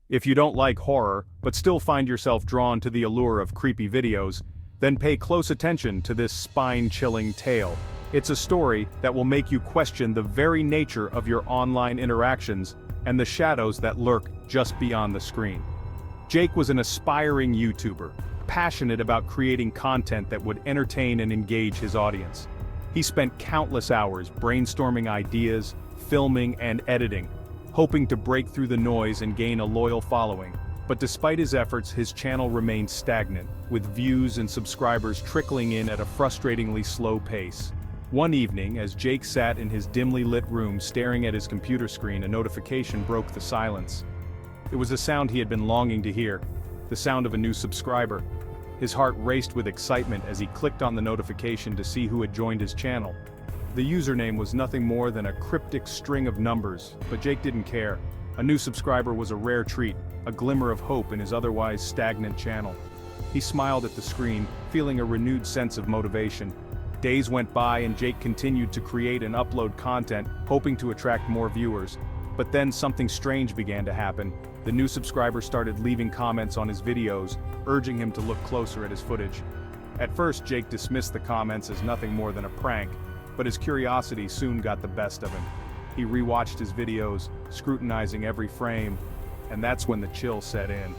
If you don't like horror, but still find yourself drawn to the allure of creepy videos, then pay close attention to this spine-chilling tale. It's a story that will make you question the very nature of your online interactions and the shadows that lurk just beyond the screen. Jake was an aspiring YouTuber, passionate about creating content that would entertain and engage his audience. He spent countless hours brainstorming ideas, filming, and editing, hoping to break through the noise and gain a loyal following. But despite his efforts, his channel remained stagnant, with views and subscribers trickling in at a frustratingly slow pace. One evening, as Jake sat in his dimly lit room staring at his computer screen, a notification broke the silence. It was a sound he had been longing to hear, the sound of a new subscriber. His heart raced with excitement as he clicked on the notification to see who had joined his channel. The username was nothing more than a cryptic string of numbers, but Jake didn't care. A new subscriber was a rare treat, a glimmer of hope in his otherwise stagnant channel. He smiled at the screen, feeling a renewed sense of motivation. Days went by and Jake continued to create and upload content, hoping to attract more viewers. But then something strange began to happen. The new subscriber started leaving comments on his videos, urging him to look closer at his footage. At first, Jake dismissed the comments as nothing more than a prank, but his curiosity soon got the best of him. He rewatched his videos, scrutinizing every frame, and that's when the chill set in.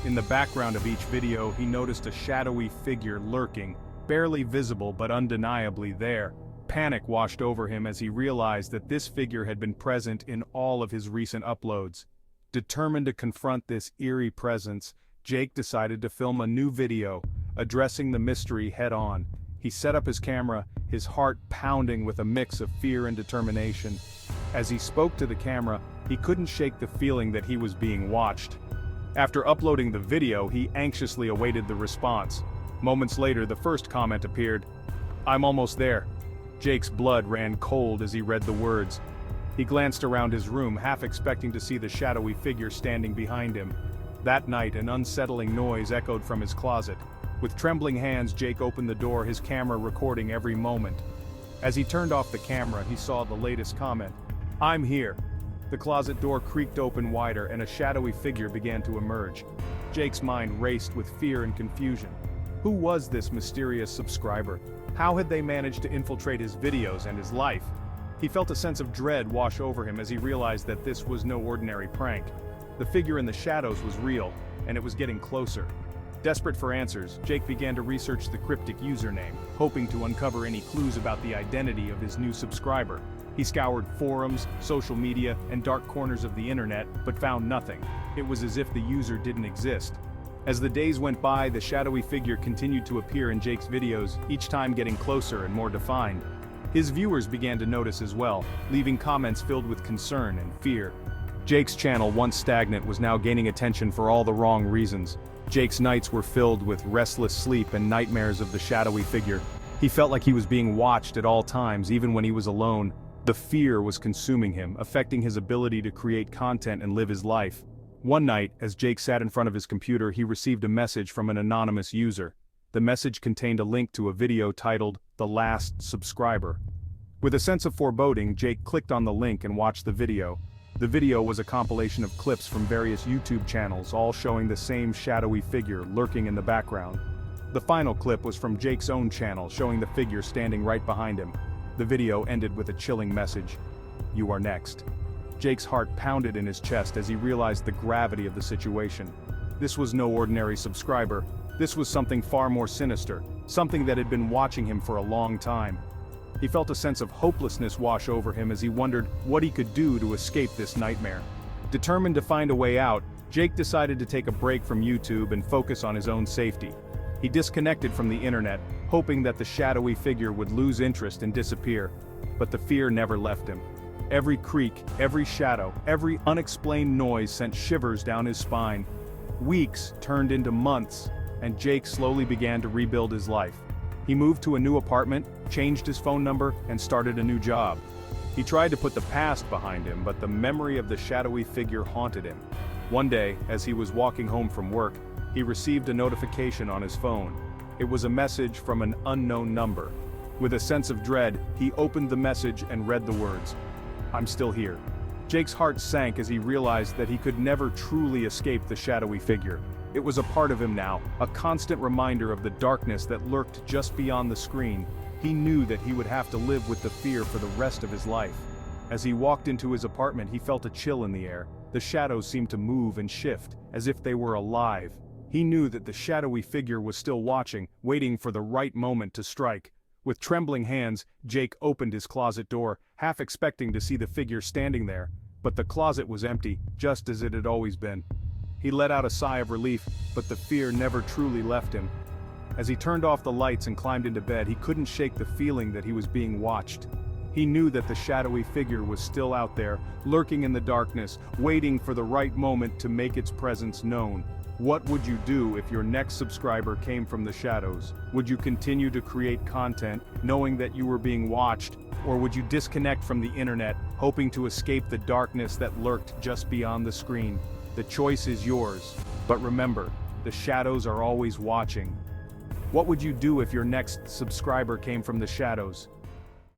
In the background of each video, he noticed a shadowy figure lurking, barely visible but undeniably there. Panic washed over him as he realized that this figure had been present in all of his recent uploads. Determined to confront this eerie presence, Jake decided to film a new video, addressing the mystery head-on. He set up his camera, his heart pounding with a mix of fear and determination. As he spoke to the camera, he couldn't shake the feeling that he was being watched. After uploading the video, he anxiously awaited the response. Moments later, the first comment appeared. "I'm almost there." Jake's blood ran cold as he read the words. He glanced around his room, half expecting to see the shadowy figure standing behind him. That night, an unsettling noise echoed from his closet. With trembling hands, Jake opened the door, his camera recording every moment. As he turned off the camera, he saw the latest comment. "I'm here." The closet door creaked open wider and a shadowy figure began to emerge. Jake's mind raced with fear and confusion. Who was this mysterious subscriber? How had they managed to infiltrate his videos and his life? He felt a sense of dread wash over him as he realized that this was no ordinary prank. The figure in the shadows was real, and it was getting closer. Desperate for answers, Jake began to research the cryptic username, hoping to uncover any clues about the identity of his new subscriber. He scoured forums, social media, and dark corners of the internet, but found nothing. It was as if the user didn't exist. As the days went by, the shadowy figure continued to appear in Jake's videos, each time getting closer and more defined. His viewers began to notice as well, leaving comments filled with concern and fear. Jake's channel, once stagnant, was now gaining attention for all the wrong reasons. Jake's nights were filled with restless sleep and nightmares of the shadowy figure. He felt like he was being watched at all times, even when he was alone. The fear was consuming him, affecting his ability to create content and live his life. One night, as Jake sat in front of his computer, he received a message from an anonymous user. The message contained a link to a video titled, "The Last Subscriber." With a sense of foreboding, Jake clicked on the link and watched the video. The video was a compilation of clips from various YouTube channels, all showing the same shadowy figure lurking in the background. The final clip was from Jake's own channel, showing the figure standing right behind him. The video ended with a chilling message. "You are next." Jake's heart pounded in his chest as he realized the gravity of the situation. This was no ordinary subscriber. This was something far more sinister, something that had been watching him for a long time. He felt a sense of hopelessness wash over him as he wondered what he could do to escape this nightmare. Determined to find a way out, Jake decided to take a break from YouTube and focus on his own safety. He disconnected from the internet, hoping that the shadowy figure would lose interest and disappear. But the fear never left him. Every creak, every shadow, every unexplained noise sent shivers down his spine. Weeks turned into months, and Jake slowly began to rebuild his life. He moved to a new apartment, changed his phone number, and started a new job. He tried to put the past behind him, but the memory of the shadowy figure haunted him. One day, as he was walking home from work, he received a notification on his phone. It was a message from an unknown number. With a sense of dread, he opened the message and read the words, "I'm still here." Jake's heart sank as he realized that he could never truly escape the shadowy figure. It was a part of him now, a constant reminder of the darkness that lurked just beyond the screen. He knew that he would have to live with the fear for the rest of his life. As he walked into his apartment, he felt a chill in the air. The shadows seemed to move and shift, as if they were alive. He knew that the shadowy figure was still watching, waiting for the right moment to strike. With trembling hands, Jake opened his closet door, half expecting to see the figure standing there. But the closet was empty, just as it had always been. He let out a sigh of relief, but the fear never truly left him. As he turned off the lights and climbed into bed, he couldn't shake the feeling that he was being watched. He knew that the shadowy figure was still out there, lurking in the darkness, waiting for the right moment to make its presence known. What would you do if your next subscriber came from the shadows? Would you continue to create content, knowing that you were being watched? Or would you disconnect from the internet, hoping to escape the darkness that lurked just beyond the screen? The choice is yours. But remember, the shadows are always watching. What would you do if your next subscriber came from the shadows?